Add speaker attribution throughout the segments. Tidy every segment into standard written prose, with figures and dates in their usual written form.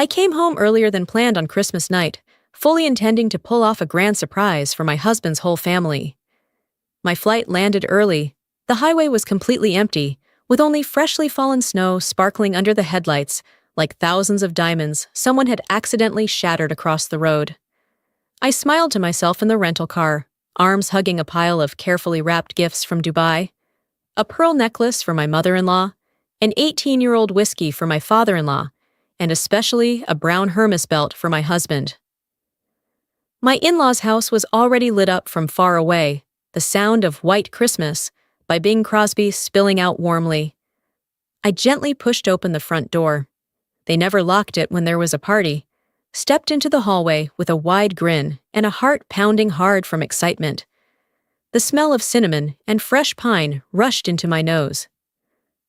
Speaker 1: I came home earlier than planned on Christmas night, fully intending to pull off a grand surprise for my husband's whole family. My flight landed early. The highway was completely empty, with only freshly fallen snow sparkling under the headlights, like thousands of diamonds someone had accidentally shattered across the road. I smiled to myself in the rental car, arms hugging a pile of carefully wrapped gifts from Dubai. A pearl necklace for my mother-in-law, an 18-year-old whiskey for my father-in-law, and especially a brown Hermes belt for my husband. My in-laws' house was already lit up from far away, the sound of White Christmas by Bing Crosby spilling out warmly. I gently pushed open the front door. They never locked it when there was a party. Stepped into the hallway with a wide grin and a heart pounding hard from excitement. The smell of cinnamon and fresh pine rushed into my nose.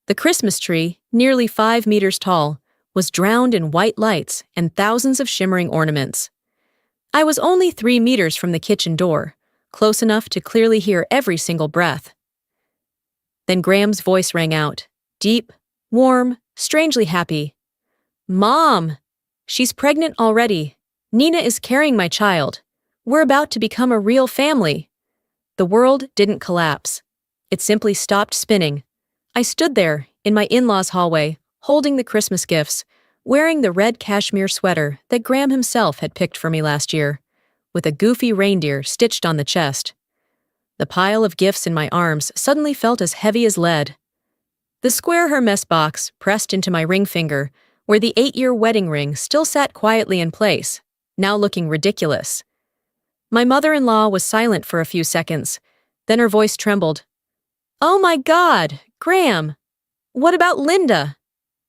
Speaker 1: The Christmas tree, nearly 5 meters tall, was drowned in white lights and thousands of shimmering ornaments. I was only 3 meters from the kitchen door, close enough to clearly hear every single breath. Then Graham's voice rang out, deep, warm, strangely happy. "Mom! She's pregnant already. Nina is carrying my child. We're about to become a real family." The world didn't collapse. It simply stopped spinning. I stood there, in my in-laws' hallway, holding the Christmas gifts, wearing the red cashmere sweater that Graham himself had picked for me last year, with a goofy reindeer stitched on the chest. The pile of gifts in my arms suddenly felt as heavy as lead. The square Hermes box pressed into my ring finger, where the 8-year wedding ring still sat quietly in place, now looking ridiculous. My mother-in-law was silent for a few seconds, then her voice trembled. "Oh my God, Graham! What about Linda?"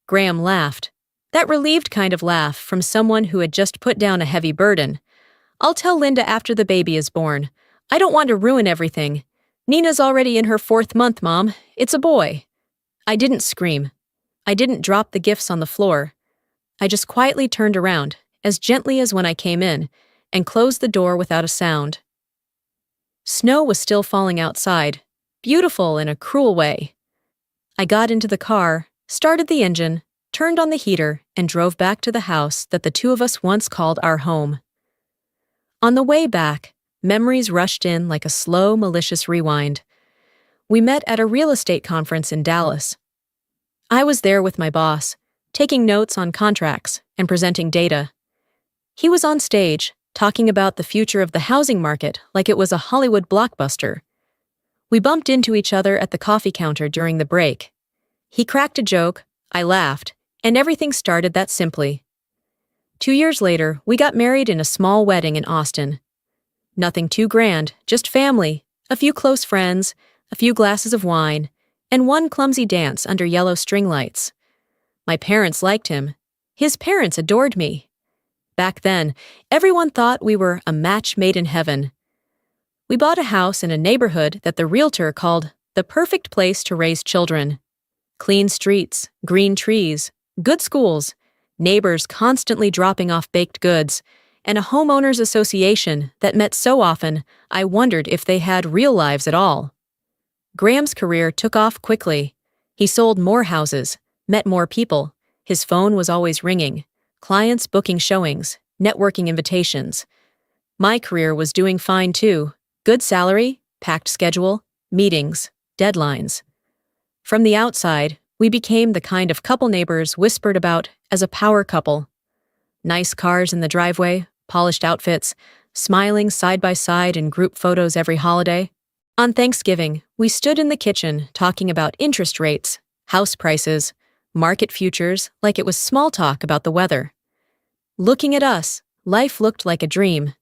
Speaker 1: Graham laughed. That relieved kind of laugh from someone who had just put down a heavy burden. "I'll tell Linda after the baby is born. I don't want to ruin everything. Nina's already in her 4th month, Mom. It's a boy." I didn't scream. I didn't drop the gifts on the floor. I just quietly turned around, as gently as when I came in, and closed the door without a sound. Snow was still falling outside, beautiful in a cruel way. I got into the car, started the engine, turned on the heater, and drove back to the house that the two of us once called our home. On the way back, memories rushed in like a slow, malicious rewind. We met at a real estate conference in Dallas. I was there with my boss, taking notes on contracts and presenting data. He was on stage, talking about the future of the housing market like it was a Hollywood blockbuster. We bumped into each other at the coffee counter during the break. He cracked a joke, I laughed, and everything started that simply. 2 years later, we got married in a small wedding in Austin. Nothing too grand, just family, a few close friends, a few glasses of wine, and one clumsy dance under yellow string lights. My parents liked him. His parents adored me. Back then, everyone thought we were a match made in heaven. We bought a house in a neighborhood that the realtor called the perfect place to raise children. Clean streets, green trees, good schools, neighbors constantly dropping off baked goods, and a homeowners association that met so often I wondered if they had real lives at all. Graham's career took off quickly. He sold more houses, met more people. His phone was always ringing. Clients booking showings, networking invitations. My career was doing fine too. Good salary, packed schedule, meetings, deadlines. From the outside, we became the kind of couple neighbors whispered about as a power couple. Nice cars in the driveway, polished outfits, smiling side by side in group photos every holiday. On Thanksgiving, we stood in the kitchen talking about interest rates, house prices, market futures like it was small talk about the weather. Looking at us, life looked like a dream.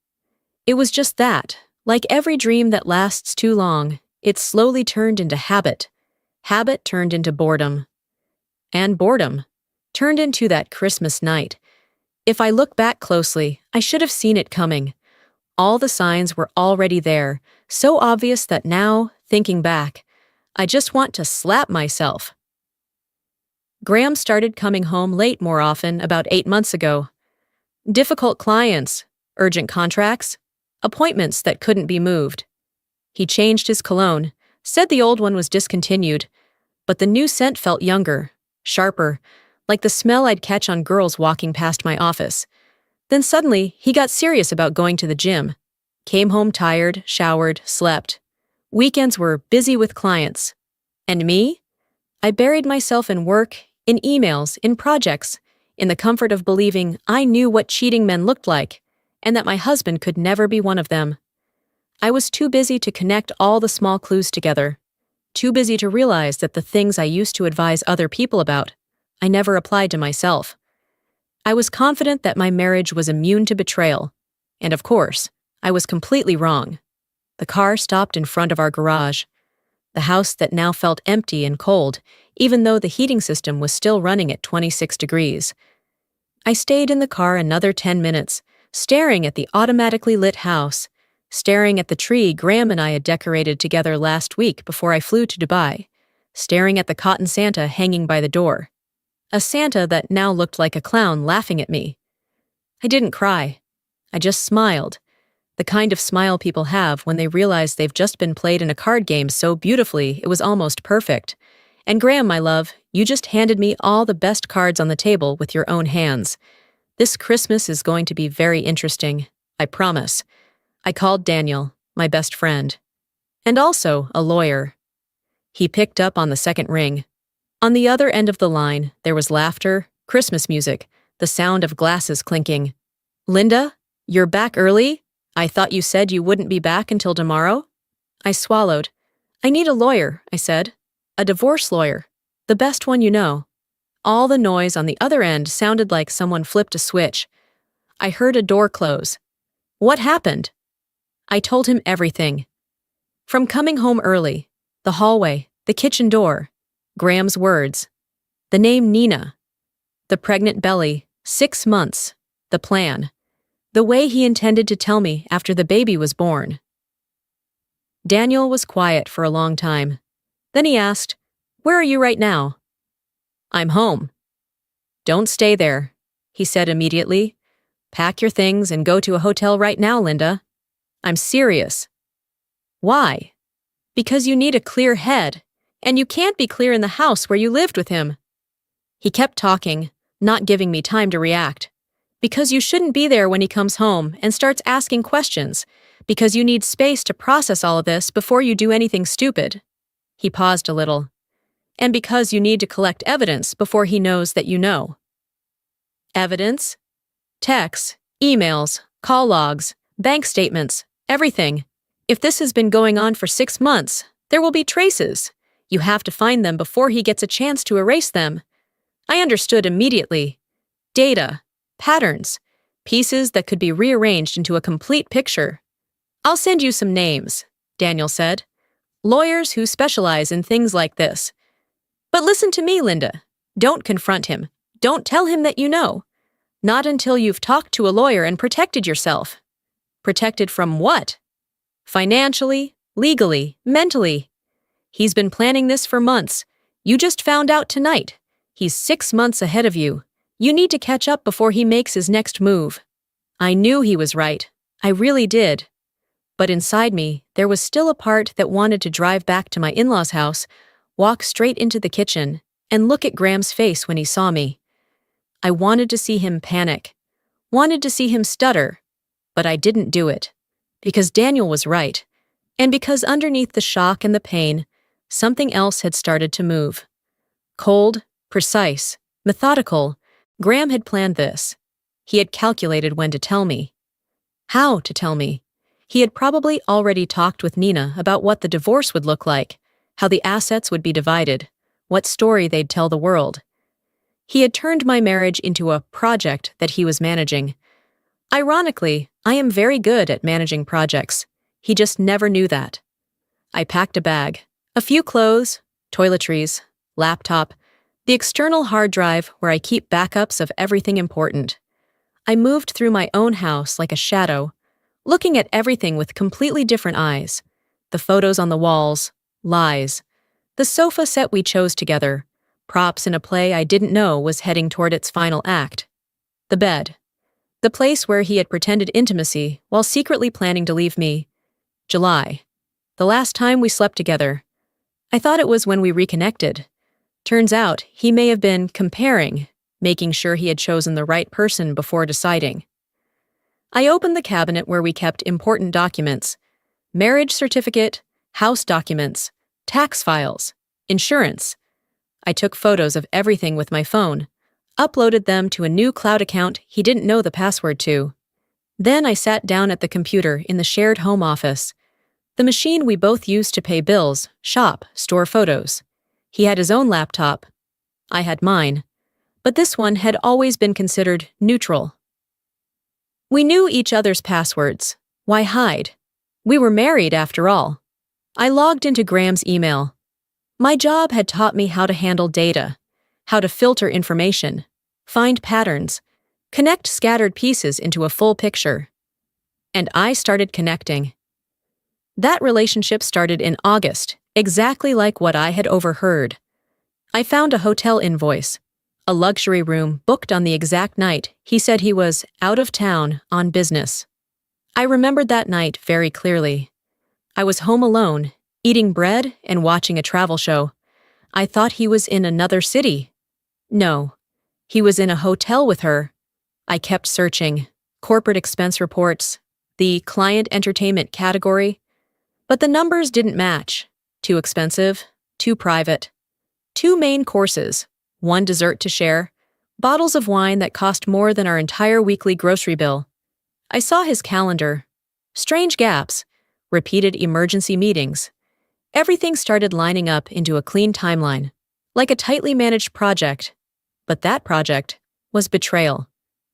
Speaker 1: It was just that, like every dream that lasts too long, it slowly turned into habit. Habit turned into boredom. And boredom turned into that Christmas night. If I look back closely, I should have seen it coming. All the signs were already there, so obvious that now, thinking back, I just want to slap myself. Graham started coming home late more often about 8 months ago. Difficult clients, urgent contracts, appointments that couldn't be moved. He changed his cologne, said the old one was discontinued, but the new scent felt younger, sharper, like the smell I'd catch on girls walking past my office. Then suddenly, he got serious about going to the gym. Came home tired, showered, slept. Weekends were busy with clients. And me? I buried myself in work, in emails, in projects, in the comfort of believing I knew what cheating men looked like, and that my husband could never be one of them. I was too busy to connect all the small clues together. Too busy to realize that the things I used to advise other people about, I never applied to myself. I was confident that my marriage was immune to betrayal. And of course, I was completely wrong. The car stopped in front of our garage. The house that now felt empty and cold, even though the heating system was still running at 26 degrees. I stayed in the car another 10 minutes, staring at the automatically lit house, staring at the tree Graham and I had decorated together last week before I flew to Dubai, staring at the cotton Santa hanging by the door. A Santa that now looked like a clown laughing at me. I didn't cry. I just smiled. The kind of smile people have when they realize they've just been played in a card game so beautifully it was almost perfect. And Graham, my love, you just handed me all the best cards on the table with your own hands. This Christmas is going to be very interesting, I promise. I called Daniel, my best friend. And also a lawyer. He picked up on the second ring. On the other end of the line, there was laughter, Christmas music, the sound of glasses clinking. Linda, you're back early? I thought you said you wouldn't be back until tomorrow? I swallowed. I need a lawyer, I said. A divorce lawyer. The best one you know. All the noise on the other end sounded like someone flipped a switch. I heard a door close. What happened? I told him everything. From coming home early, the hallway, the kitchen door, Graham's words, the name Nina, the pregnant belly, 6 months, the plan, the way he intended to tell me after the baby was born. Daniel was quiet for a long time. Then he asked, "Where are you right now?" "I'm home." "Don't stay there," he said immediately. "Pack your things and go to a hotel right now, Linda." "I'm serious." "Why?" "Because you need a clear head, and you can't be clear in the house where you lived with him." He kept talking, not giving me time to react. "Because you shouldn't be there when he comes home and starts asking questions, because you need space to process all of this before you do anything stupid." He paused a little. "And because you need to collect evidence before he knows that you know." "Evidence?" "Texts, emails, call logs, bank statements, everything. If this has been going on for 6 months, there will be traces. You have to find them before he gets a chance to erase them." I understood immediately. Data, patterns, pieces that could be rearranged into a complete picture. "I'll send you some names," Daniel said. "Lawyers who specialize in things like this. But listen to me, Linda. Don't confront him. Don't tell him that you know. Not until you've talked to a lawyer and protected yourself." "Protected from what?" "Financially, legally, mentally. He's been planning this for months. You just found out tonight. He's 6 months ahead of you. You need to catch up before he makes his next move." I knew he was right. I really did. But inside me, there was still a part that wanted to drive back to my in-laws' house, walk straight into the kitchen, and look at Graham's face when he saw me. I wanted to see him panic, wanted to see him stutter, but I didn't do it. Because Daniel was right, and because underneath the shock and the pain, something else had started to move. Cold, precise, methodical, Graham had planned this. He had calculated when to tell me. How to tell me. He had probably already talked with Nina about what the divorce would look like, how the assets would be divided, what story they'd tell the world. He had turned my marriage into a project that he was managing. Ironically, I am very good at managing projects. He just never knew that. I packed a bag, a few clothes, toiletries, laptop, the external hard drive where I keep backups of everything important. I moved through my own house like a shadow, looking at everything with completely different eyes. The photos on the walls, lies. The sofa set we chose together, props in a play I didn't know was heading toward its final act. The bed. The place where he had pretended intimacy while secretly planning to leave me. July. The last time we slept together. I thought it was when we reconnected. Turns out he may have been comparing, making sure he had chosen the right person before deciding. I opened the cabinet where we kept important documents: marriage certificate, house documents, tax files, insurance. I took photos of everything with my phone, uploaded them to a new cloud account he didn't know the password to. Then I sat down at the computer in the shared home office, the machine we both used to pay bills, shop, store photos. He had his own laptop. I had mine. But this one had always been considered neutral. We knew each other's passwords. Why hide? We were married, after all. I logged into Graham's email. My job had taught me how to handle data, how to filter information, find patterns, connect scattered pieces into a full picture. And I started connecting. That relationship started in August, exactly like what I had overheard. I found a hotel invoice, a luxury room booked on the exact night he said he was out of town on business. I remembered that night very clearly. I was home alone, eating bread and watching a travel show. I thought he was in another city. No, he was in a hotel with her. I kept searching, corporate expense reports, the client entertainment category, but the numbers didn't match. Too expensive, too private. 2 main courses, 1 dessert to share, bottles of wine that cost more than our entire weekly grocery bill. I saw his calendar. Strange gaps, repeated emergency meetings. Everything started lining up into a clean timeline, like a tightly managed project. But that project was betrayal.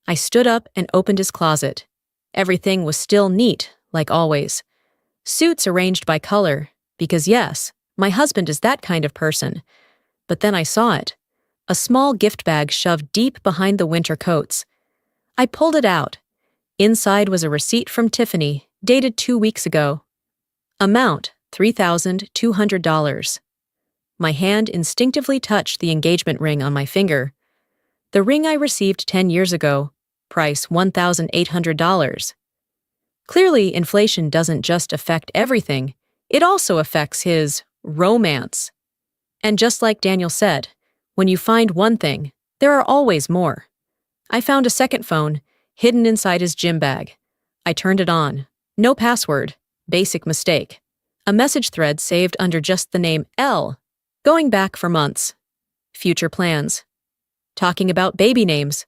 Speaker 1: I stood up and opened his closet. Everything was still neat, like always. Suits arranged by color, because yes, my husband is that kind of person. But then I saw it. A small gift bag shoved deep behind the winter coats. I pulled it out. Inside was a receipt from Tiffany, dated 2 weeks ago. Amount, $3,200. My hand instinctively touched the engagement ring on my finger. The ring I received 10 years ago, price $1,800. Clearly, inflation doesn't just affect everything, it also affects his romance. And just like Daniel said, when you find one thing, there are always more. I found a second phone, hidden inside his gym bag. I turned it on. No password. Basic mistake. A message thread saved under just the name L, going back for months. Future plans. Talking about baby names.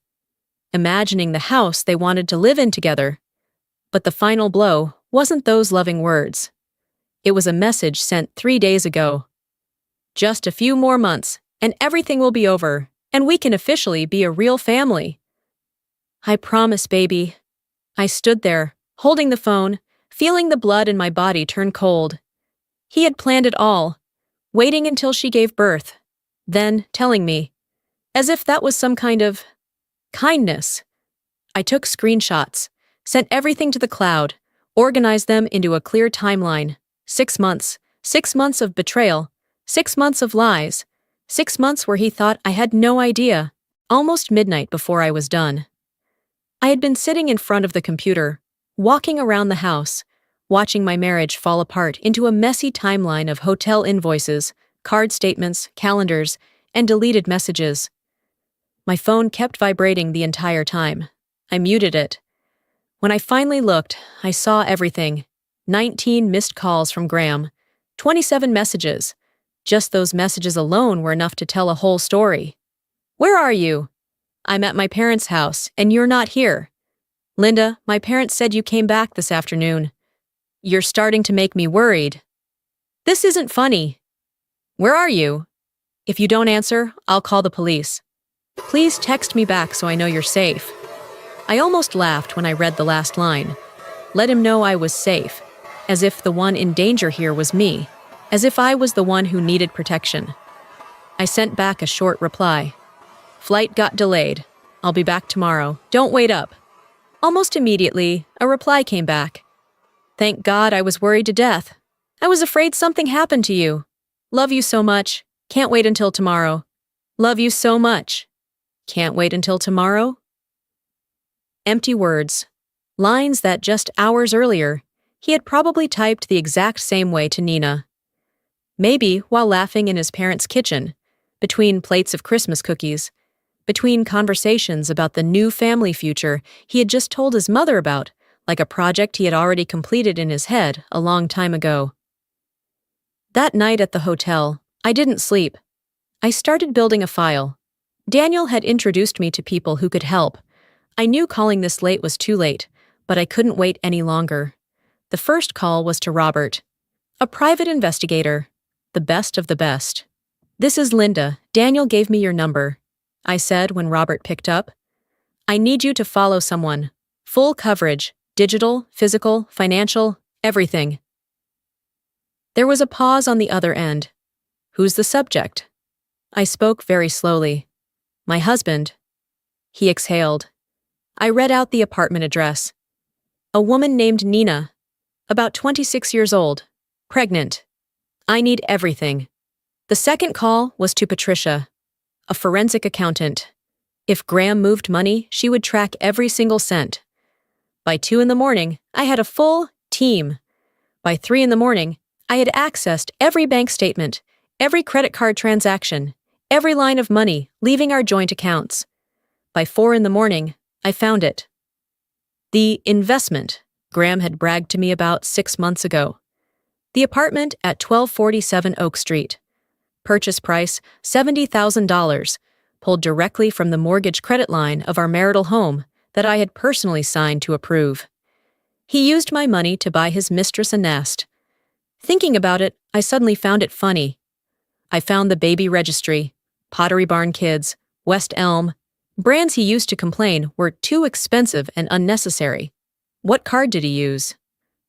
Speaker 1: Imagining the house they wanted to live in together. But the final blow wasn't those loving words. It was a message sent 3 days ago. Just a few more months, and everything will be over, and we can officially be a real family. I promise, baby. I stood there, holding the phone, feeling the blood in my body turn cold. He had planned it all, waiting until she gave birth, then telling me, as if that was some kind of kindness. I took screenshots, sent everything to the cloud, organized them into a clear timeline. 6 months, 6 months of betrayal, 6 months of lies, 6 months where he thought I had no idea, almost midnight before I was done. I had been sitting in front of the computer, walking around the house, watching my marriage fall apart into a messy timeline of hotel invoices, card statements, calendars, and deleted messages. My phone kept vibrating the entire time. I muted it. When I finally looked, I saw everything. 19 missed calls from Graham, 27 messages. Just those messages alone were enough to tell a whole story. Where are you? I'm at my parents' house, and you're not here. Linda, my parents said you came back this afternoon. You're starting to make me worried. This isn't funny. Where are you? If you don't answer, I'll call the police. Please text me back so I know you're safe. I almost laughed when I read the last line. Let him know I was safe, as if the one in danger here was me, as if I was the one who needed protection. I sent back a short reply. Flight got delayed. I'll be back tomorrow. Don't wait up. Almost immediately, a reply came back. Thank God I was worried to death. I was afraid something happened to you. Love you so much. Can't wait until tomorrow. Love you so much. Can't wait until tomorrow? Empty words. Lines that just hours earlier, he had probably typed the exact same way to Nina. Maybe while laughing in his parents' kitchen, between plates of Christmas cookies. between conversations about the new family future he had just told his mother about, like a project he had already completed in his head a long time ago. That night at the hotel, I didn't sleep. I started building a file. Daniel had introduced me to people who could help. I knew calling this late was too late, but I couldn't wait any longer. The first call was to Robert, a private investigator, the best of the best. "This is Linda. Daniel gave me your number," I said when Robert picked up. "I need you to follow someone. Full coverage, digital, physical, financial, everything." There was a pause on the other end. "Who's the subject?" I spoke very slowly. "My husband." He exhaled. I read out the apartment address. "A woman named Nina, about 26 years old, pregnant. I need everything." The second call was to Patricia, a forensic accountant. If Graham moved money, she would track every single cent. By 2 in the morning, I had a full team. By 3 in the morning, I had accessed every bank statement, every credit card transaction, every line of money leaving our joint accounts. By 4 in the morning, I found it. The investment Graham had bragged to me about 6 months ago. The apartment at 1247 Oak Street. Purchase price $70,000, pulled directly from the mortgage credit line of our marital home that I had personally signed to approve. He used my money to buy his mistress a nest. Thinking about it, I suddenly found it funny. I found the baby registry, Pottery Barn Kids, West Elm. Brands he used to complain were too expensive and unnecessary. What card did he use?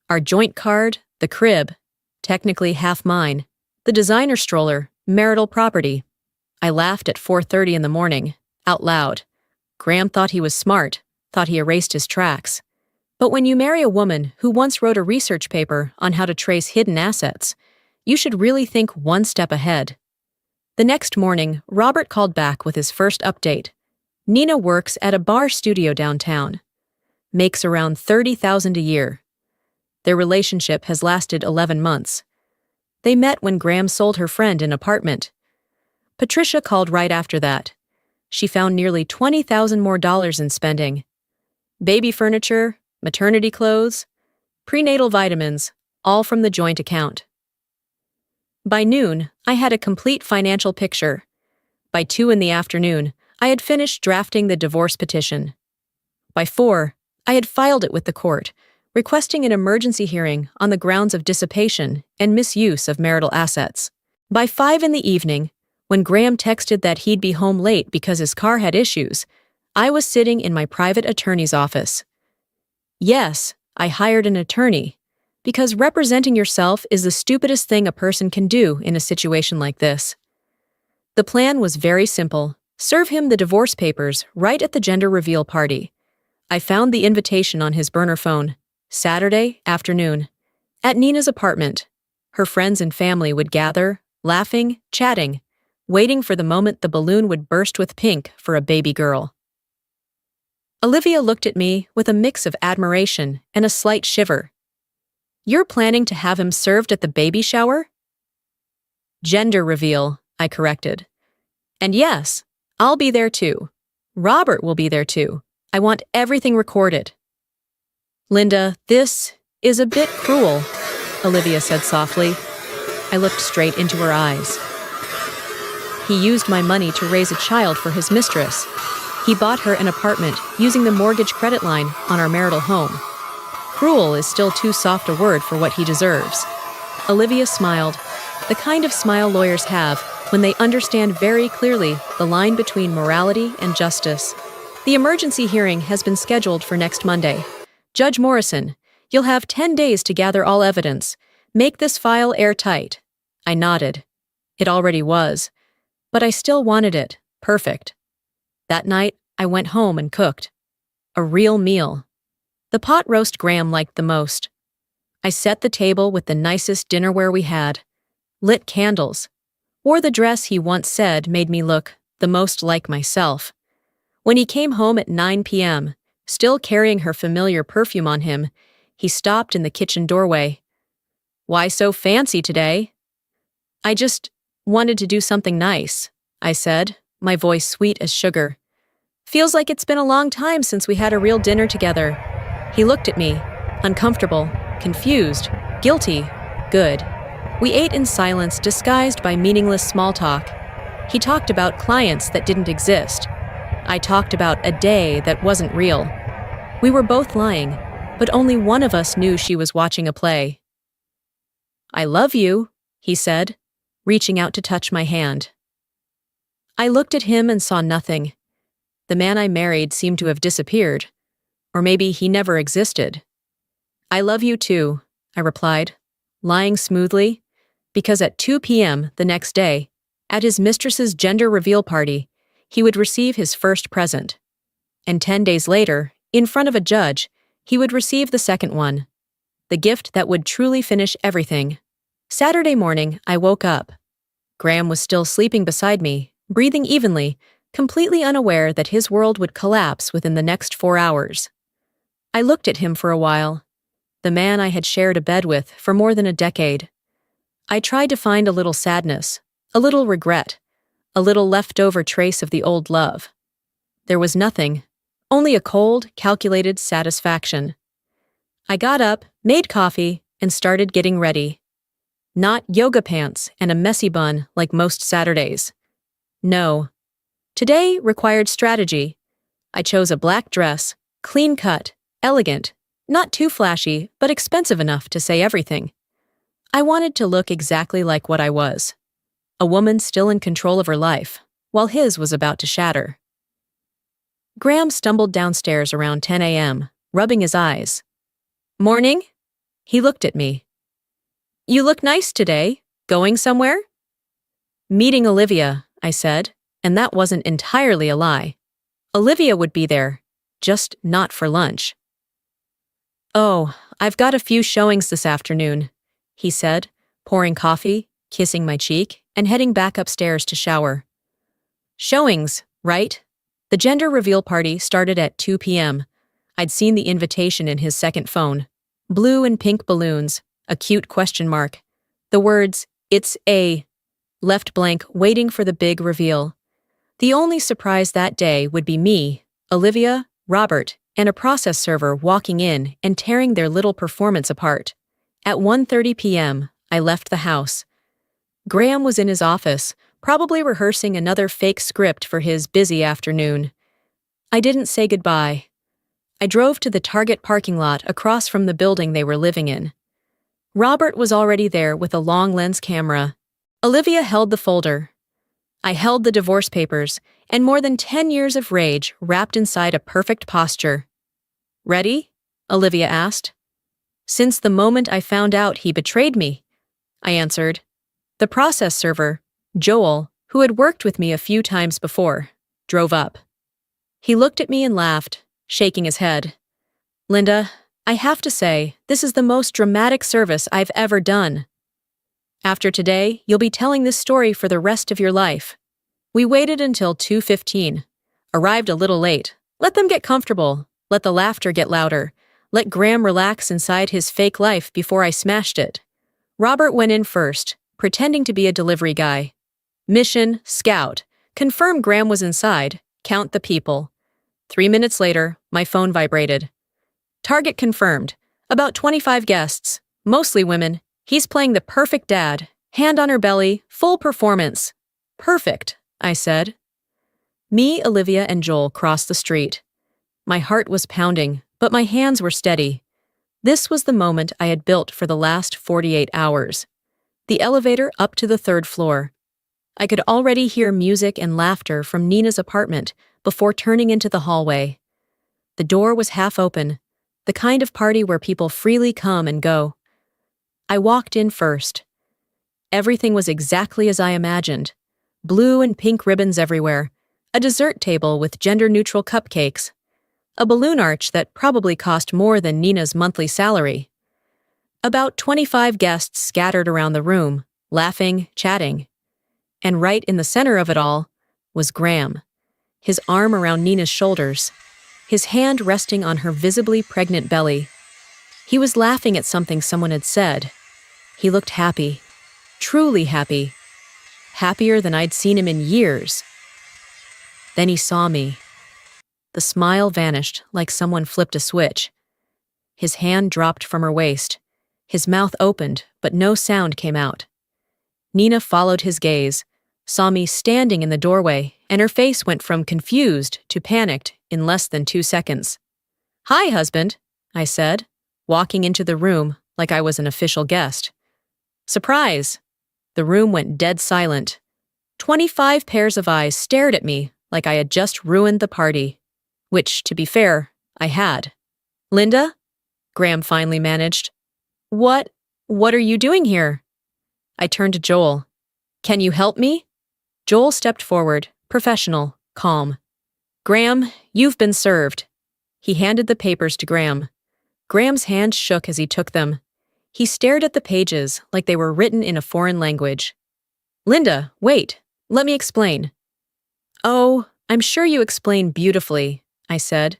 Speaker 1: Our joint card, the crib, technically half mine, the designer stroller, marital property. I laughed at 4:30 in the morning, out loud. Graham thought he was smart, thought he erased his tracks. But when you marry a woman who once wrote a research paper on how to trace hidden assets, you should really think one step ahead. The next morning, Robert called back with his first update. Nina works at a bar studio downtown. Makes around $30,000 a year. Their relationship has lasted 11 months. They met when Graham sold her friend an apartment. Patricia called right after that. She found nearly $20,000 more in spending. Baby furniture, maternity clothes, prenatal vitamins, all from the joint account. By noon, I had a complete financial picture. By 2 in the afternoon, I had finished drafting the divorce petition. By 4, I had filed it with the court, requesting an emergency hearing on the grounds of dissipation and misuse of marital assets. By 5 in the evening, when Graham texted that he'd be home late because his car had issues, I was sitting in my private attorney's office. Yes, I hired an attorney, because representing yourself is the stupidest thing a person can do in a situation like this. The plan was very simple. Serve him the divorce papers right at the gender reveal party. I found the invitation on his burner phone. Saturday afternoon. At Nina's apartment. Her friends and family would gather, laughing, chatting, waiting for the moment the balloon would burst with pink for a baby girl. Olivia looked at me with a mix of admiration and a slight shiver. "You're planning to have him served at the baby shower?" "Gender reveal," I corrected. "And yes, I'll be there too. Robert will be there too. I want everything recorded." "Linda, this is a bit cruel," Olivia said softly. I looked straight into her eyes. "He used my money to raise a child for his mistress. He bought her an apartment using the mortgage credit line on our marital home. Cruel is still too soft a word for what he deserves." Olivia smiled, the kind of smile lawyers have when they understand very clearly the line between morality and justice. "The emergency hearing has been scheduled for next Monday. Judge Morrison, you'll have 10 days to gather all evidence. Make this file airtight." I nodded. It already was. But I still wanted it perfect. That night, I went home and cooked. A real meal. The pot roast Graham liked the most. I set the table with the nicest dinnerware we had. Lit candles. Wore the dress he once said made me look the most like myself. When he came home at 9 p.m., still carrying her familiar perfume on him, he stopped in the kitchen doorway. "Why so fancy today?" "I just wanted to do something nice," I said, my voice sweet as sugar. Feels like it's been a long time since we had a real dinner together. He looked at me, uncomfortable, confused, guilty. Good. We ate in silence, disguised by meaningless small talk. He talked about clients that didn't exist. I talked about a day that wasn't real. We were both lying, but only one of us knew she was watching a play. "I love you," he said, reaching out to touch my hand. I looked at him and saw nothing. The man I married seemed to have disappeared. Or maybe he never existed. "I love you too," I replied, lying smoothly, because at 2 p.m. the next day, at his mistress's gender reveal party, he would receive his first present. And 10 days later, in front of a judge, he would receive the second one. The gift that would truly finish everything. Saturday morning, I woke up. Graham was still sleeping beside me, breathing evenly, completely unaware that his world would collapse within the next 4 hours. I looked at him for a while, the man I had shared a bed with for more than a decade. I tried to find a little sadness, a little regret, a little leftover trace of the old love. There was nothing, only a cold, calculated satisfaction. I got up, made coffee, and started getting ready. Not yoga pants and a messy bun like most Saturdays. No. Today required strategy. I chose a black dress, clean cut, elegant, not too flashy, but expensive enough to say everything. I wanted to look exactly like what I was. A woman still in control of her life, while his was about to shatter. Graham stumbled downstairs around 10 a.m., rubbing his eyes. "Morning?" He looked at me. "You look nice today. Going somewhere?" "Meeting Olivia," I said, and that wasn't entirely a lie. Olivia would be there, just not for lunch. "Oh, I've got a few showings this afternoon," he said, pouring coffee, kissing my cheek, and heading back upstairs to shower. "Showings, right?" The gender reveal party started at 2 p.m. I'd seen the invitation in his second phone. Blue and pink balloons, a cute question mark. The words, "It's a," left blank, waiting for the big reveal. The only surprise that day would be me, Olivia, Robert, and a process server walking in and tearing their little performance apart. At 1:30 p.m., I left the house. Graham was in his office, probably rehearsing another fake script for his busy afternoon. I didn't say goodbye. I drove to the Target parking lot across from the building they were living in. Robert was already there with a long lens camera. Olivia held the folder. I held the divorce papers, and more than 10 years of rage wrapped inside a perfect posture. "Ready?" Olivia asked. "Since the moment I found out he betrayed me," I answered. The process server, Joel, who had worked with me a few times before, drove up. He looked at me and laughed, shaking his head. "Linda, I have to say, this is the most dramatic service I've ever done. After today, you'll be telling this story for the rest of your life." We waited until 2:15. Arrived a little late. Let them get comfortable. Let the laughter get louder. Let Graham relax inside his fake life before I smashed it. Robert went in first, pretending to be a delivery guy. Mission, scout. Confirm Graham was inside. Count the people. 3 minutes later, my phone vibrated. Target confirmed. About 25 guests. Mostly women. He's playing the perfect dad. Hand on her belly, full performance. "Perfect," I said. Me, Olivia, and Joel crossed the street. My heart was pounding, but my hands were steady. This was the moment I had built for the last 48 hours. The elevator up to the 3rd floor. I could already hear music and laughter from Nina's apartment before turning into the hallway. The door was half open, the kind of party where people freely come and go. I walked in first. Everything was exactly as I imagined. Blue and pink ribbons everywhere, a dessert table with gender-neutral cupcakes, a balloon arch that probably cost more than Nina's monthly salary. About 25 guests scattered around the room, laughing, chatting. And right in the center of it all was Graham, his arm around Nina's shoulders, his hand resting on her visibly pregnant belly. He was laughing at something someone had said. He looked happy, truly happy, happier than I'd seen him in years. Then he saw me. The smile vanished like someone flipped a switch. His hand dropped from her waist. His mouth opened, but no sound came out. Nina followed his gaze, saw me standing in the doorway, and her face went from confused to panicked in less than 2 seconds. "Hi, husband," I said, walking into the room like I was an official guest. "Surprise!" The room went dead silent. 25 pairs of eyes stared at me like I had just ruined the party. Which, to be fair, I had. "Linda?" Graham finally managed. What are you doing here?" I turned to Joel. "Can you help me?" Joel stepped forward, professional, calm. "Graham, you've been served." He handed the papers to Graham. Graham's hand shook as he took them. He stared at the pages like they were written in a foreign language. "Linda, wait. Let me explain." "Oh, I'm sure you explain beautifully," I said.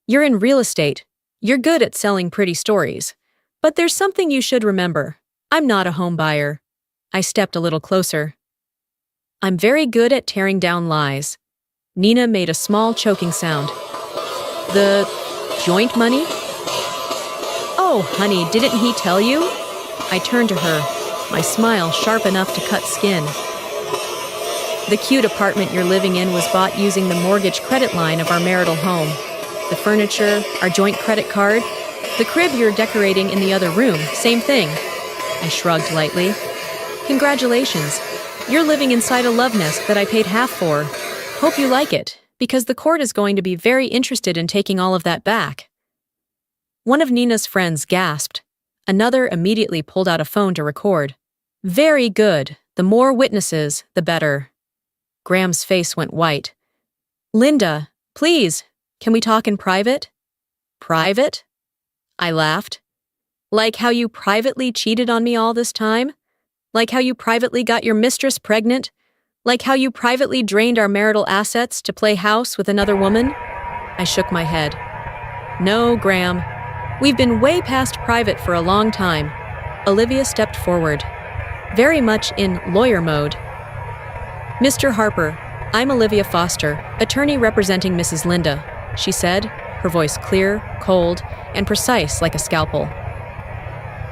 Speaker 1: "You're in real estate. You're good at selling pretty stories. But there's something you should remember. I'm not a home buyer." I stepped a little closer. "I'm very good at tearing down lies." Nina made a small choking sound. "The joint money?" "Oh, honey, didn't he tell you?" I turned to her, my smile sharp enough to cut skin. "The cute apartment you're living in was bought using the mortgage credit line of our marital home. The furniture, our joint credit card, the crib you're decorating in the other room, same thing." I shrugged lightly. "Congratulations. You're living inside a love nest that I paid half for. Hope you like it, because the court is going to be very interested in taking all of that back." One of Nina's friends gasped. Another immediately pulled out a phone to record. "Very good. The more witnesses, the better." Graham's face went white. "Linda, please, can we talk in private?" "Private?" I laughed. "Like how you privately cheated on me all this time? Like how you privately got your mistress pregnant? Like how you privately drained our marital assets to play house with another woman?" I shook my head. "No, Graham. We've been way past private for a long time." Olivia stepped forward, very much in lawyer mode. "Mr. Harper, I'm Olivia Foster, attorney representing Mrs. Linda," she said, her voice clear, cold, and precise like a scalpel.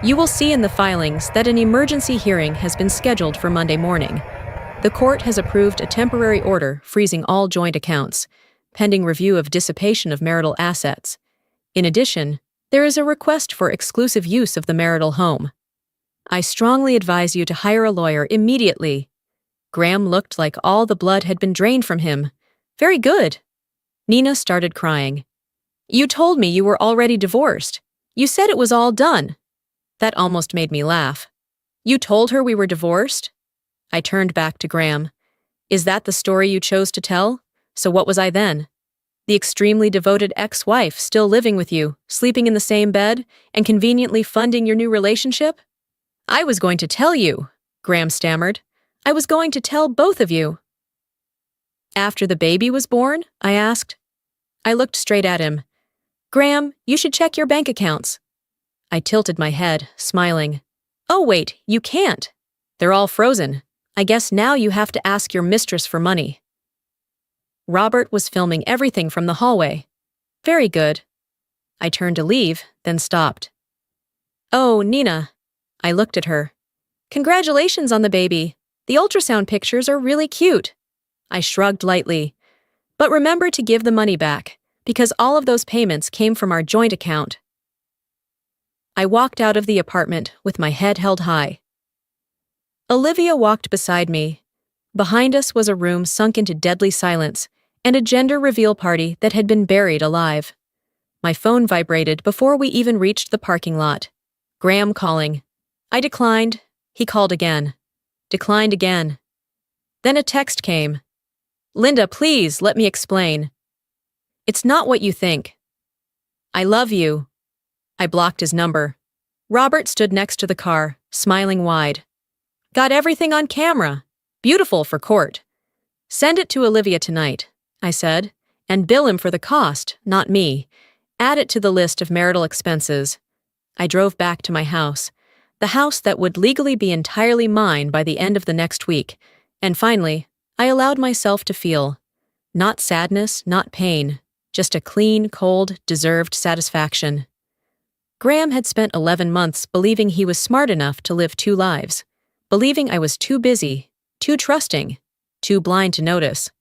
Speaker 1: "You will see in the filings that an emergency hearing has been scheduled for Monday morning. The court has approved a temporary order freezing all joint accounts, pending review of dissipation of marital assets. In addition, there is a request for exclusive use of the marital home. I strongly advise you to hire a lawyer immediately." Graham looked like all the blood had been drained from him. "Very good." Nina started crying. "You told me you were already divorced. You said it was all done." That almost made me laugh. "You told her we were divorced?" I turned back to Graham. "Is that the story you chose to tell? So what was I then? The extremely devoted ex-wife still living with you, sleeping in the same bed, and conveniently funding your new relationship?" "I was going to tell you," Graham stammered. "I was going to tell both of you." "After the baby was born?" I asked. I looked straight at him. "Graham, you should check your bank accounts." I tilted my head, smiling. "Oh wait, you can't. They're all frozen. I guess now you have to ask your mistress for money." Robert was filming everything from the hallway. "Very good." I turned to leave, then stopped. "Oh, Nina." I looked at her. "Congratulations on the baby. The ultrasound pictures are really cute." I shrugged lightly. "But remember to give the money back, because all of those payments came from our joint account." I walked out of the apartment with my head held high. Olivia walked beside me. Behind us was a room sunk into deadly silence, and a gender reveal party that had been buried alive. My phone vibrated before we even reached the parking lot. Graham calling. I declined. He called again. Declined again. Then a text came. "Linda, please, let me explain. It's not what you think. I love you." I blocked his number. Robert stood next to the car, smiling wide. "Got everything on camera. Beautiful for court. Send it to Olivia tonight," I said, "and bill him for the cost, not me. Add it to the list of marital expenses." I drove back to my house, the house that would legally be entirely mine by the end of the next week, and finally, I allowed myself to feel. Not sadness, not pain, Just a clean, cold, deserved satisfaction. Graham had spent 11 months believing he was smart enough to live two lives, believing I was too busy, too trusting, too blind to notice.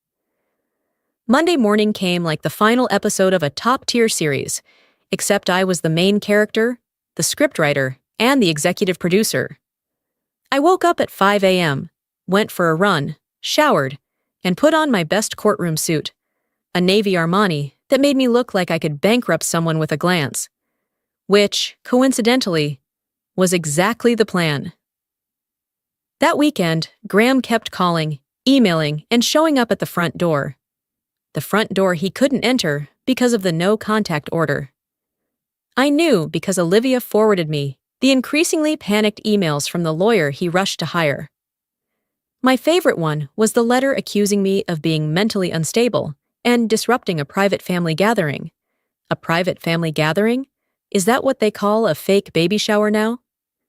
Speaker 1: Monday morning came like the final episode of a top-tier series, except I was the main character, the scriptwriter, and the executive producer. I woke up at 5 a.m., went for a run, showered, and put on my best courtroom suit, a navy Armani that made me look like I could bankrupt someone with a glance. Which, coincidentally, was exactly the plan. That weekend, Graham kept calling, emailing, and showing up at the front door. The front door he couldn't enter because of the no-contact order. I knew because Olivia forwarded me the increasingly panicked emails from the lawyer he rushed to hire. My favorite one was the letter accusing me of being mentally unstable and disrupting a private family gathering. A private family gathering? Is that what they call a fake baby shower now?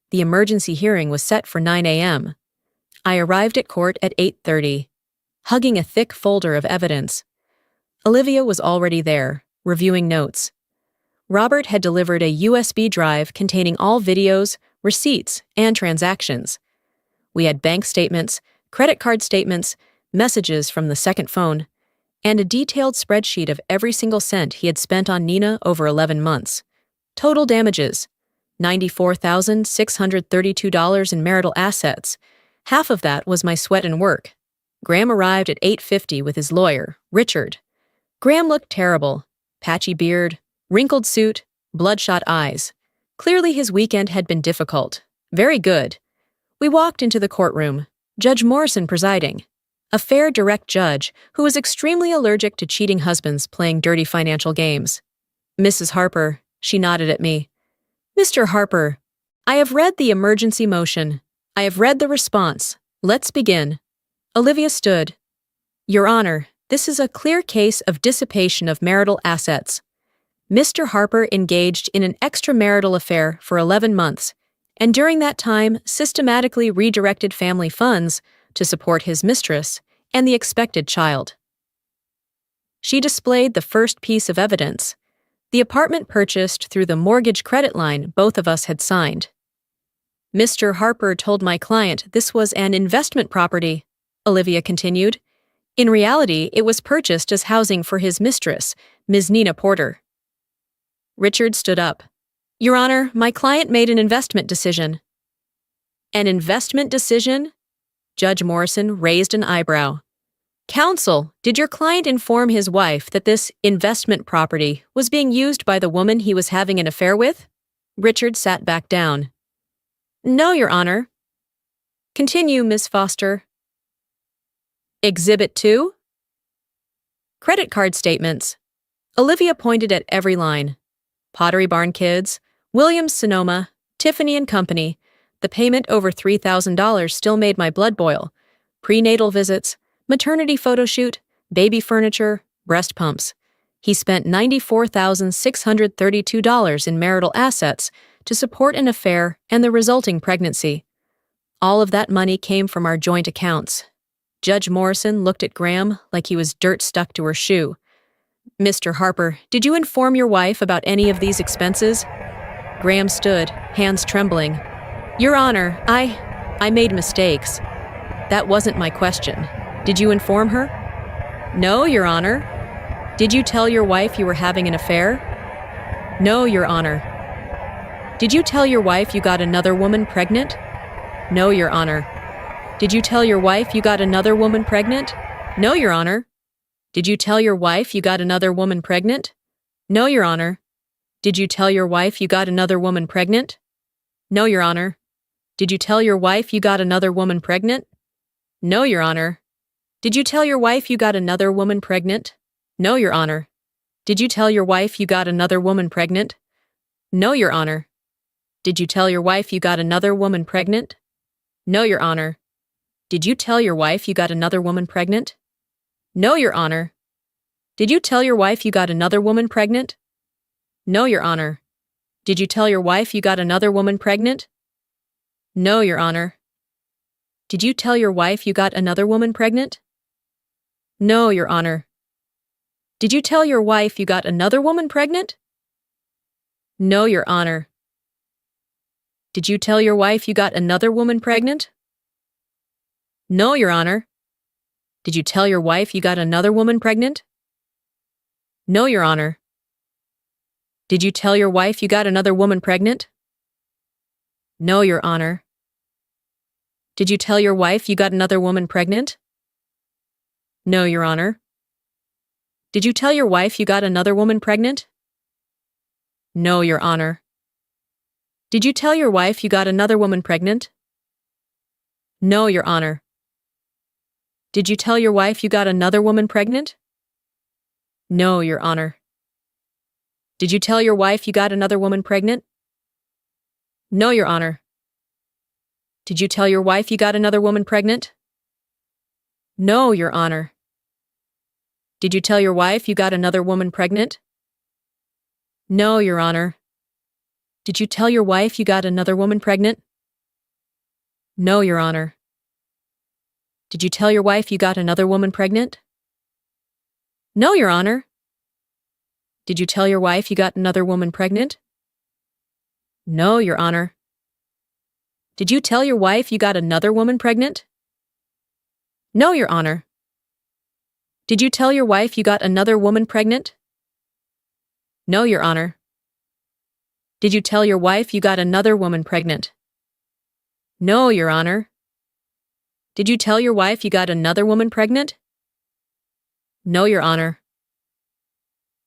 Speaker 1: The emergency hearing was set for 9 a.m. I arrived at court at 8:30, hugging a thick folder of evidence. Olivia was already there, reviewing notes. Robert had delivered a USB drive containing all videos, receipts, and transactions. We had bank statements, credit card statements, messages from the second phone, and a detailed spreadsheet of every single cent he had spent on Nina over 11 months. Total damages, $94,632 in marital assets. Half of that was my sweat and work. Graham arrived at 8:50 with his lawyer, Richard. Graham looked terrible. Patchy beard, wrinkled suit, bloodshot eyes. Clearly his weekend had been difficult. Very good. We walked into the courtroom, Judge Morrison presiding. A fair, direct judge who was extremely allergic to cheating husbands playing dirty financial games. Mrs. Harper, she nodded at me. Mr. Harper, I have read the emergency motion. I have read the response. Let's begin. Olivia stood. Your Honor, this is a clear case of dissipation of marital assets. Mr. Harper engaged in an extramarital affair for 11 months, and during that time systematically redirected family funds to support his mistress and the expected child. She displayed the first piece of evidence, the apartment purchased through the mortgage credit line both of us had signed. Mr. Harper told my client this was an investment property, Olivia continued. In reality, it was purchased as housing for his mistress, Ms. Nina Porter. Richard stood up. Your Honor, my client made an investment decision. An investment decision? Judge Morrison raised an eyebrow. Counsel, did your client inform his wife that this investment property was being used by the woman he was having an affair with? Richard sat back down. No, Your Honor. Continue, Miss Foster. Exhibit 2? Credit card statements. Olivia pointed at every line. Pottery Barn Kids, Williams-Sonoma, Tiffany & Company. The payment over $3,000 still made my blood boil. Prenatal visits, maternity photo shoot, baby furniture, breast pumps. He spent $94,632 in marital assets to support an affair and the resulting pregnancy. All of that money came from our joint accounts. Judge Morrison looked at Graham like he was dirt stuck to her shoe. Mr. Harper, did you inform your wife about any of these expenses? Graham stood, hands trembling. Your Honor, I made mistakes. That wasn't my question. Did you inform her? No, Your Honor. Did you tell your wife you were having an affair? No, Your Honor. Did you tell your wife you got another woman pregnant? No, Your Honor. Did you tell your wife you got another woman pregnant? No, Your Honor. Did you tell your wife you got another woman pregnant? No, Your Honor. Did you tell your wife you got another woman pregnant? No, Your Honor. Did you tell your wife you got another woman pregnant? No, Your Honor. Did you tell your wife you got another woman pregnant? No, Your Honor. Did you tell your wife you got another woman pregnant? No, Your Honor. Did you tell your wife you got another woman pregnant? No, Your Honor. Did you tell your wife you got another woman pregnant? No, Your Honor. Did you tell your wife you got another woman pregnant? No, Your Honor. Did you tell your wife you got another woman pregnant? No, Your Honor. Did you tell your wife you got another woman pregnant? No, Your Honor. Did you tell your wife you got another woman pregnant? No, Your Honor. Did you tell your wife you got another woman pregnant? No, Your Honor. Did you tell your wife you got another woman pregnant? No, Your Honor. Did you tell your wife you got another woman pregnant? No, Your Honor. Did you tell your wife you got another woman pregnant? No, Your Honor. Did you tell your wife you got another woman pregnant? No, Your Honor. Did you tell your wife you got another woman pregnant? No, Your Honor. Did you tell your wife you got another woman pregnant? No, Your Honor. Did you tell your wife you got another woman pregnant? No, Your Honor. Did you tell your wife you got another woman pregnant? No, Your Honor. Did you tell your wife you got another woman pregnant? No, Your Honor. Did you tell your wife you got another woman pregnant? No, Your Honor. Did you tell your wife you got another woman pregnant? No, Your Honor. Did you tell your wife you got another woman pregnant? No, Your Honor. Did you tell your wife you got another woman pregnant? No, Your Honor. Did you tell your wife you got another woman pregnant? No, Your Honor. Did you tell your wife you got another woman pregnant? No, Your Honor. Did you tell your wife you got another woman pregnant? No, Your Honor.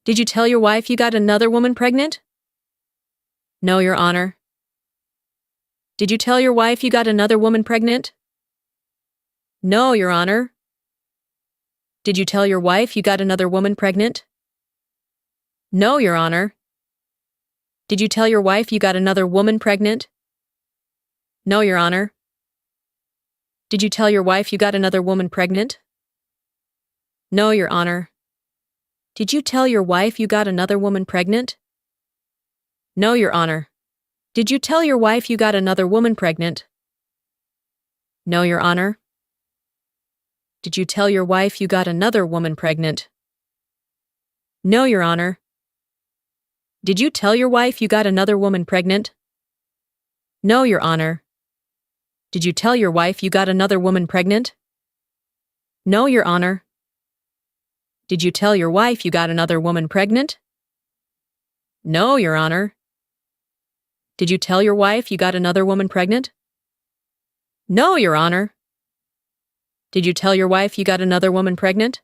Speaker 1: Did you tell your wife you got another woman pregnant? No, Your Honor. Did you tell your wife you got another woman pregnant? No, Your Honor. Did you tell your wife you got another woman pregnant? No, Your Honor. Did you tell your wife you got another woman pregnant? No, Your Honor. Did you tell your wife you got another woman pregnant? No, Your Honor. Did you tell your wife you got another woman pregnant? No, Your Honor. Did you tell your wife you got another woman pregnant? No, Your Honor. Did you tell your wife you got another woman pregnant? No, Your Honor. Did you tell your wife you got another woman pregnant? No, Your Honor. Did you tell your wife you got another woman pregnant? No, Your Honor. Did you tell your wife you got another woman pregnant? No, Your Honor. Did you tell your wife you got another woman pregnant? No, Your Honor. Did you tell your wife you got another woman pregnant? No, Your Honor. Did you tell your wife you got another woman pregnant?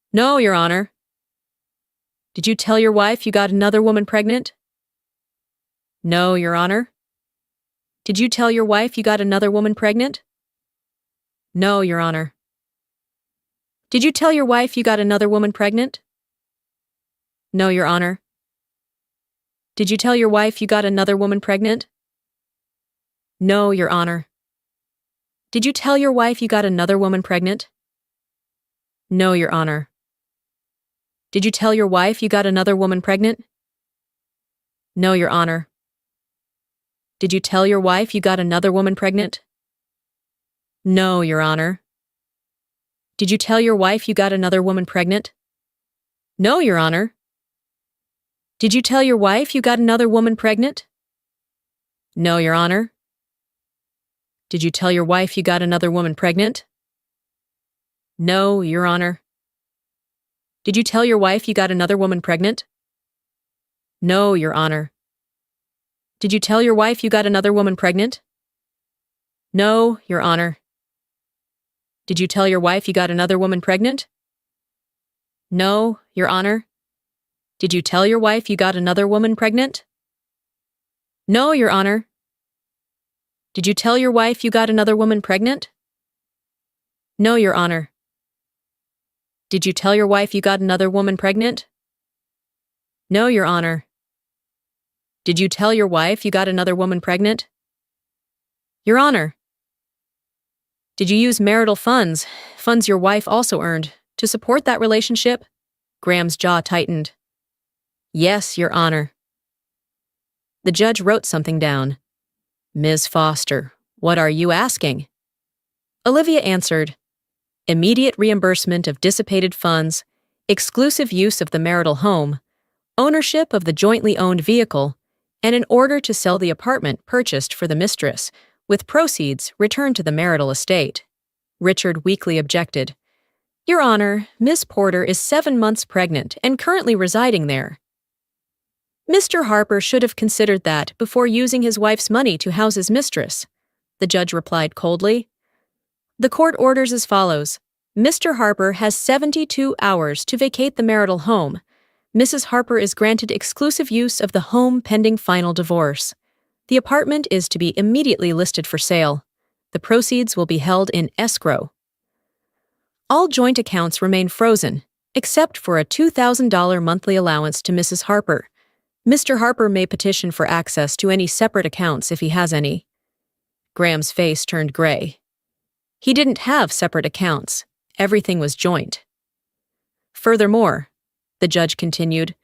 Speaker 1: No, Your Honor. Did you tell your wife you got another woman pregnant? No, Your Honor. Did you tell your wife you got another woman pregnant? No, Your Honor. Did you tell your wife you got another woman pregnant? No, Your Honor. Did you tell your wife you got another woman pregnant? No, Your Honor. Did you tell your wife you got another woman pregnant? No, Your Honor. Did you tell your wife you got another woman pregnant? No, Your Honor. Did you tell your wife you got another woman pregnant? No, Your Honor. Did you tell your wife you got another woman pregnant? No, Your Honor. Did you tell your wife you got another woman pregnant? No, Your Honor. Did you tell your wife you got another woman pregnant? No, Your Honor. Did you tell your wife you got another woman pregnant? No, Your Honor. Did you tell your wife you got another woman pregnant? No, Your Honor. Did you tell your wife you got another woman pregnant? No, Your Honor. Did you tell your wife you got another woman pregnant? No, Your Honor. Did you tell your wife you got another woman pregnant? No, Your Honor. Did you tell your wife you got another woman pregnant? Your Honor. Did you use marital funds your wife also earned, to support that relationship? Graham's jaw tightened. Yes, Your Honor. The judge wrote something down. Ms. Foster, what are you asking? Olivia answered, immediate reimbursement of dissipated funds exclusive use of the marital home, ownership of the jointly owned vehicle, and an order to sell the apartment purchased for the mistress, with proceeds returned to the marital estate. Richard weakly objected. Your Honor, Miss Porter is 7 months pregnant and currently residing there. Mr. Harper should have considered that before using his wife's money to house his mistress, the judge replied coldly. The court orders as follows. Mr. Harper has 72 hours to vacate the marital home. Mrs. Harper is granted exclusive use of the home pending final divorce. The apartment is to be immediately listed for sale. The proceeds will be held in escrow. All joint accounts remain frozen, except for a $2,000 monthly allowance to Mrs. Harper. Mr. Harper may petition for access to any separate accounts if he has any. Graham's face turned gray. He didn't have separate accounts. Everything was joint. Furthermore, the judge continued,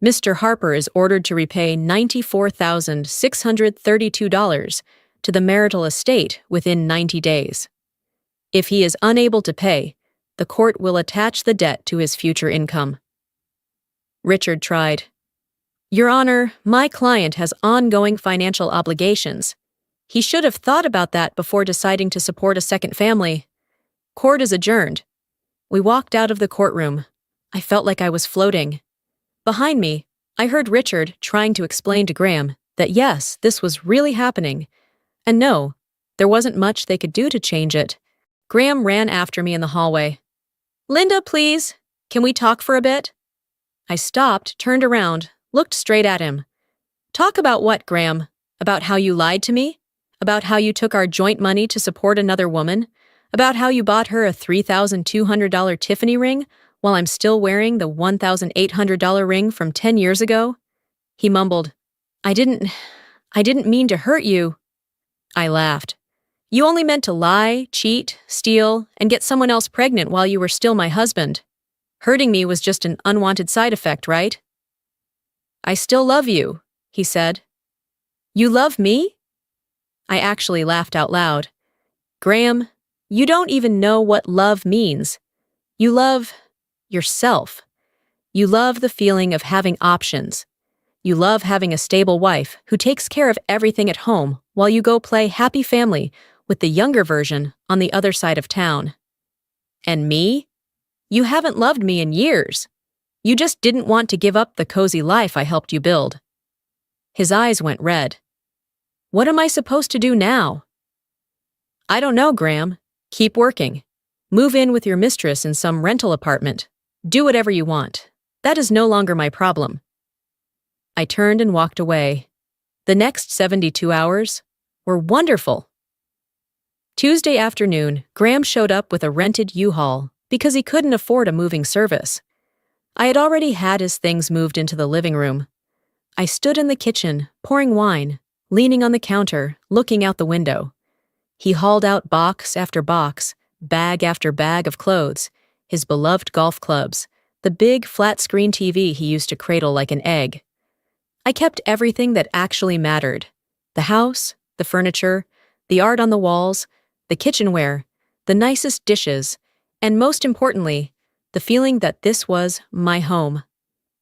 Speaker 1: Mr. Harper is ordered to repay $94,632 to the marital estate within 90 days. If he is unable to pay, the court will attach the debt to his future income. Richard tried. Your Honor, my client has ongoing financial obligations. He should have thought about that before deciding to support a second family. Court is adjourned. We walked out of the courtroom. I felt like I was floating. Behind me, I heard Richard trying to explain to Graham that yes, this was really happening, and no, there wasn't much they could do to change it. Graham ran after me in the hallway. Linda, please, can we talk for a bit? I stopped, turned around, looked straight at him. Talk about what, Graham? About how you lied to me? About how you took our joint money to support another woman? About how you bought her a $3,200 Tiffany ring while I'm still wearing the $1,800 ring from 10 years ago? He mumbled, I didn't mean to hurt you. I laughed. You only meant to lie, cheat, steal, and get someone else pregnant while you were still my husband. Hurting me was just an unwanted side effect, right? I still love you, he said. You love me? I actually laughed out loud. Graham, you don't even know what love means. You love yourself. You love the feeling of having options. You love having a stable wife who takes care of everything at home while you go play happy family with the younger version on the other side of town. And me? You haven't loved me in years. You just didn't want to give up the cozy life I helped you build. His eyes went red. What am I supposed to do now? I don't know, Graham. Keep working. Move in with your mistress in some rental apartment. Do whatever you want. That is no longer my problem. I turned and walked away. The next 72 hours were wonderful. Tuesday afternoon, Graham showed up with a rented U-Haul because he couldn't afford a moving service. I had already had his things moved into the living room. I stood in the kitchen, pouring wine, leaning on the counter, looking out the window. He hauled out box after box, bag after bag of clothes, his beloved golf clubs, the big flat-screen TV he used to cradle like an egg. I kept everything that actually mattered: the house, the furniture, the art on the walls, the kitchenware, the nicest dishes, and most importantly, the feeling that this was my home.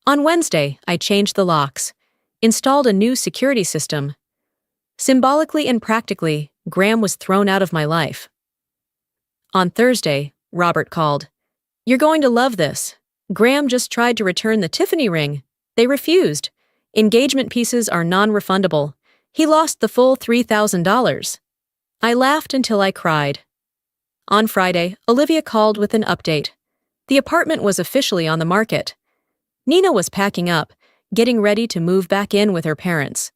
Speaker 1: On Wednesday, I changed the locks, installed a new security system. Symbolically and practically, Graham was thrown out of my life. On Thursday, Robert called. You're going to love this. Graham just tried to return the Tiffany ring. They refused. Engagement pieces are non-refundable. He lost the full $3,000. I laughed until I cried. On Friday, Olivia called with an update. The apartment was officially on the market. Nina was packing up, getting ready to move back in with her parents.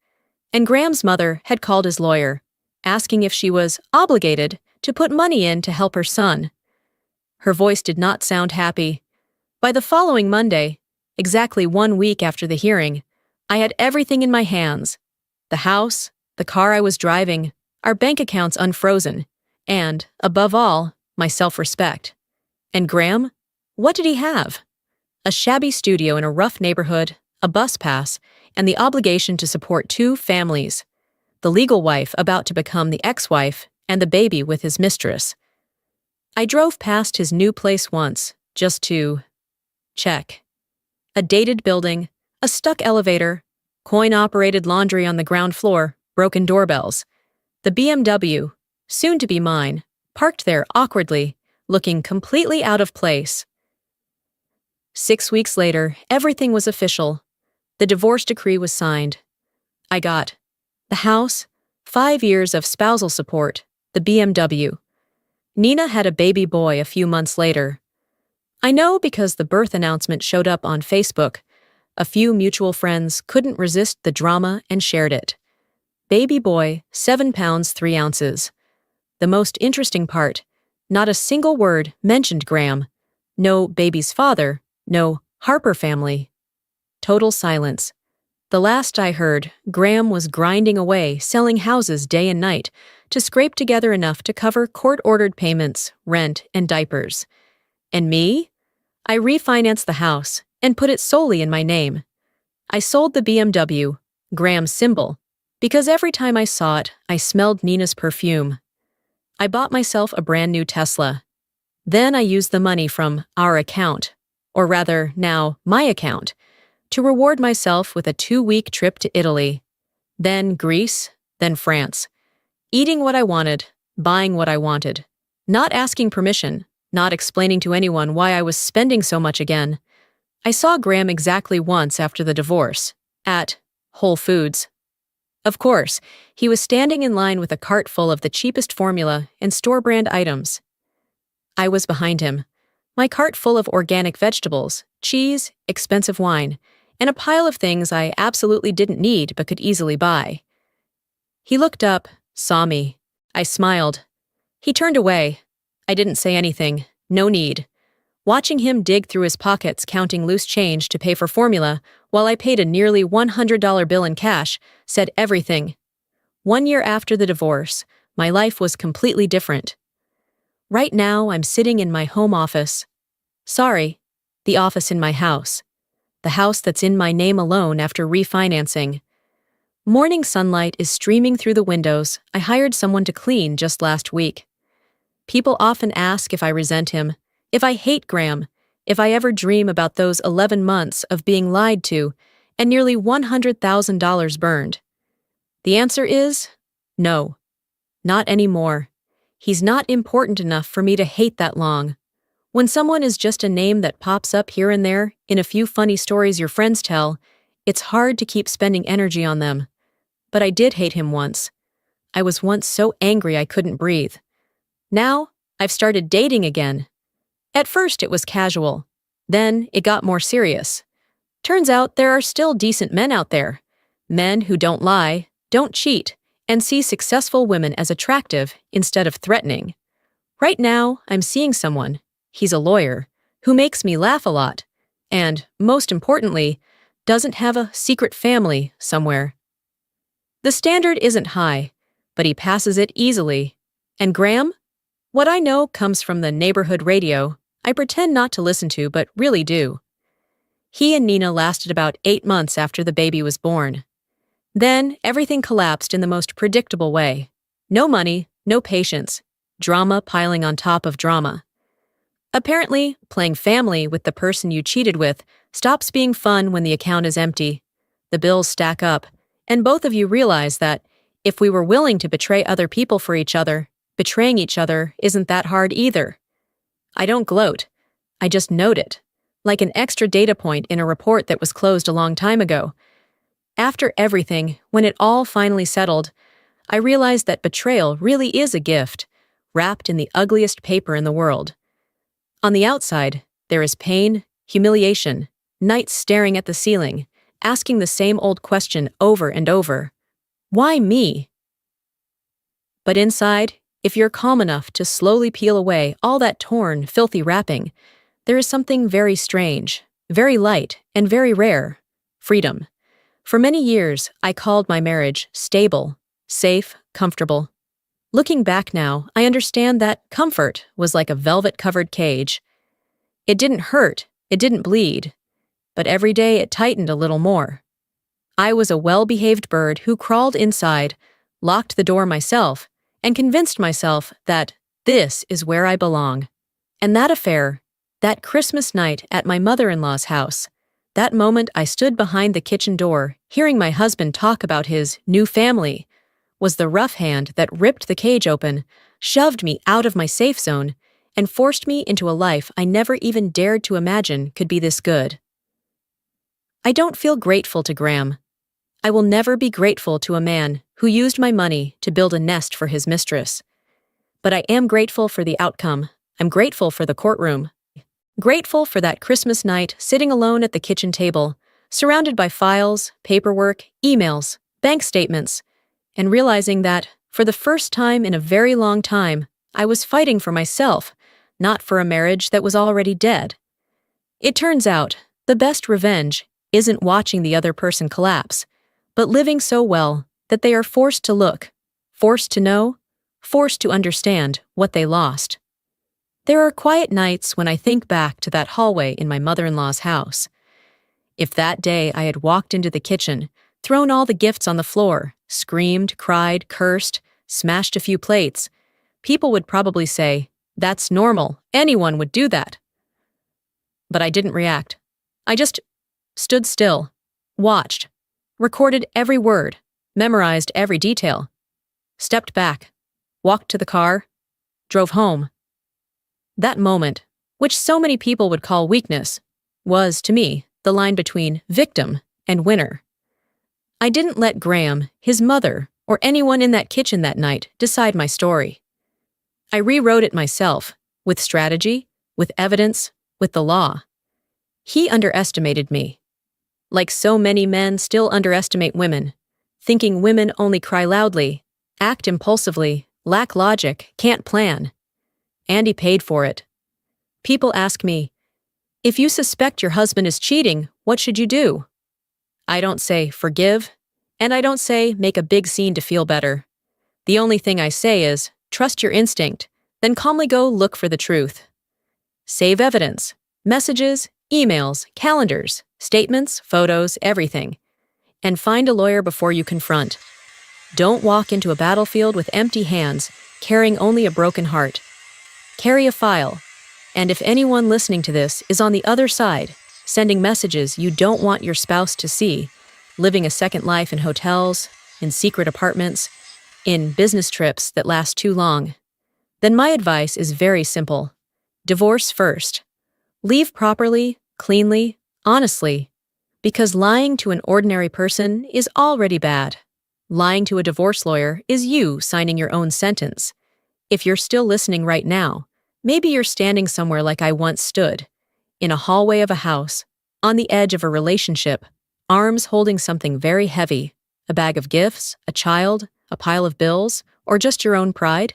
Speaker 1: And Graham's mother had called his lawyer, asking if she was obligated to put money in to help her son. Her voice did not sound happy. By the following Monday, exactly 1 week after the hearing, I had everything in my hands: the house, the car I was driving, our bank accounts unfrozen, and, above all, my self-respect. And Graham? What did he have? A shabby studio in a rough neighborhood, a bus pass, and the obligation to support 2 families: the legal wife about to become the ex-wife and the baby with his mistress. I drove past his new place once, just to Check. A dated building, a stuck elevator, coin-operated laundry on the ground floor, broken doorbells. The BMW, soon to be mine, parked there awkwardly, looking completely out of place. 6 weeks later, everything was official. The divorce decree was signed. I got the house, 5 years of spousal support, the BMW. Nina had a baby boy a few months later. I know because the birth announcement showed up on Facebook. A few mutual friends couldn't resist the drama and shared it. Baby boy, 7 pounds 3 ounces. The most interesting part, not a single word mentioned Graham. No baby's father, no Harper family. Total silence. The last I heard, Graham was grinding away, selling houses day and night to scrape together enough to cover court-ordered payments, rent, and diapers. And me? I refinanced the house and put it solely in my name. I sold the BMW, Graham's symbol, because every time I saw it, I smelled Nina's perfume. I bought myself a brand new Tesla. Then I used the money from our account, or rather, now my account, to reward myself with a 2-week trip to Italy. Then Greece, then France. Eating what I wanted, buying what I wanted. Not asking permission, not explaining to anyone why I was spending so much again. I saw Graham exactly once after the divorce, at Whole Foods. Of course, he was standing in line with a cart full of the cheapest formula and store-brand items. I was behind him, my cart full of organic vegetables, cheese, expensive wine, and a pile of things I absolutely didn't need but could easily buy. He looked up, saw me. I smiled. He turned away. I didn't say anything. No need. Watching him dig through his pockets counting loose change to pay for formula while I paid a nearly $100 bill in cash said everything. 1 year after the divorce, my life was completely different. Right now, I'm sitting in my home office. Sorry, the office in my house. The house that's in my name alone after refinancing. Morning sunlight is streaming through the windows I hired someone to clean just last week. People often ask if I resent him, if I hate Graham, if I ever dream about those 11 months of being lied to and nearly $100,000 burned. The answer is no. Not anymore. He's not important enough for me to hate that long. When someone is just a name that pops up here and there in a few funny stories your friends tell, it's hard to keep spending energy on them. But I did hate him once. I was once so angry I couldn't breathe. Now, I've started dating again. At first it was casual. Then it got more serious. Turns out there are still decent men out there. Men who don't lie, don't cheat, and see successful women as attractive instead of threatening. Right now, I'm seeing someone. He's a lawyer, who makes me laugh a lot, and, most importantly, doesn't have a secret family somewhere. The standard isn't high, but he passes it easily. And Graham? What I know comes from the neighborhood radio I pretend not to listen to but really do. He and Nina lasted about 8 months after the baby was born. Then everything collapsed in the most predictable way. No money, no patience, drama piling on top of drama. Apparently, playing family with the person you cheated with stops being fun when the account is empty. The bills stack up, and both of you realize that if we were willing to betray other people for each other, betraying each other isn't that hard either. I don't gloat. I just note it, like an extra data point in a report that was closed a long time ago. After everything, when it all finally settled, I realized that betrayal really is a gift, wrapped in the ugliest paper in the world. On the outside, there is pain, humiliation, nights staring at the ceiling, asking the same old question over and over. Why me? But inside, if you're calm enough to slowly peel away all that torn, filthy wrapping, there is something very strange, very light, and very rare: freedom. For many years, I called my marriage stable, safe, comfortable. Looking back now, I understand that comfort was like a velvet-covered cage. It didn't hurt, it didn't bleed, but every day it tightened a little more. I was a well-behaved bird who crawled inside, locked the door myself, and convinced myself that this is where I belong. And that affair, That Christmas night at my mother-in-law's house, that moment I stood behind the kitchen door, hearing my husband talk about his new family, was the rough hand that ripped the cage open, shoved me out of my safe zone, and forced me into a life I never even dared to imagine could be this good. I don't feel grateful to Graham. I will never be grateful to a man who used my money to build a nest for his mistress. But I am grateful for the outcome. I'm grateful for the courtroom. Grateful for that Christmas night sitting alone at the kitchen table, surrounded by files, paperwork, emails, bank statements, and realizing that, for the first time in a very long time, I was fighting for myself, not for a marriage that was already dead. It turns out, the best revenge isn't watching the other person collapse, but living so well that they are forced to look, forced to know, forced to understand what they lost. There are quiet nights when I think back to that hallway in my mother-in-law's house. If that day I had walked into the kitchen, thrown all the gifts on the floor, screamed, cried, cursed, smashed a few plates, people would probably say, "That's normal, anyone would do that." But I didn't react. I just stood still, watched, recorded every word, memorized every detail, stepped back, walked to the car, drove home. That moment, which so many people would call weakness, was, to me, the line between victim and winner. I didn't let Graham, his mother, or anyone in that kitchen that night decide my story. I rewrote it myself, with strategy, with evidence, with the law. He underestimated me. Like so many men still underestimate women, thinking women only cry loudly, act impulsively, lack logic, can't plan. And he paid for it. People ask me, "If you suspect your husband is cheating, what should you do?" I don't say forgive, and I don't say make a big scene to feel better. The only thing I say is trust your instinct, then calmly go look for the truth. Save evidence, messages, emails, calendars, statements, photos, everything. And find a lawyer before you confront. Don't walk into a battlefield with empty hands, carrying only a broken heart. Carry a file. And if anyone listening to this is on the other side, sending messages you don't want your spouse to see, living a second life in hotels, in secret apartments, in business trips that last too long, then my advice is very simple. Divorce first. Leave properly, cleanly, honestly, because lying to an ordinary person is already bad. Lying to a divorce lawyer is you signing your own sentence. If you're still listening right now, maybe you're standing somewhere like I once stood, in a hallway of a house, on the edge of a relationship, arms holding something very heavy, a bag of gifts, a child, a pile of bills, or just your own pride.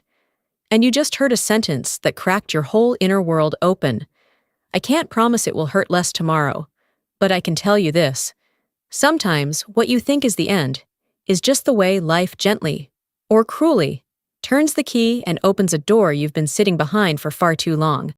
Speaker 1: And you just heard a sentence that cracked your whole inner world open. I can't promise it will hurt less tomorrow, but I can tell you this. Sometimes what you think is the end is just the way life gently, or cruelly, turns the key and opens a door you've been sitting behind for far too long.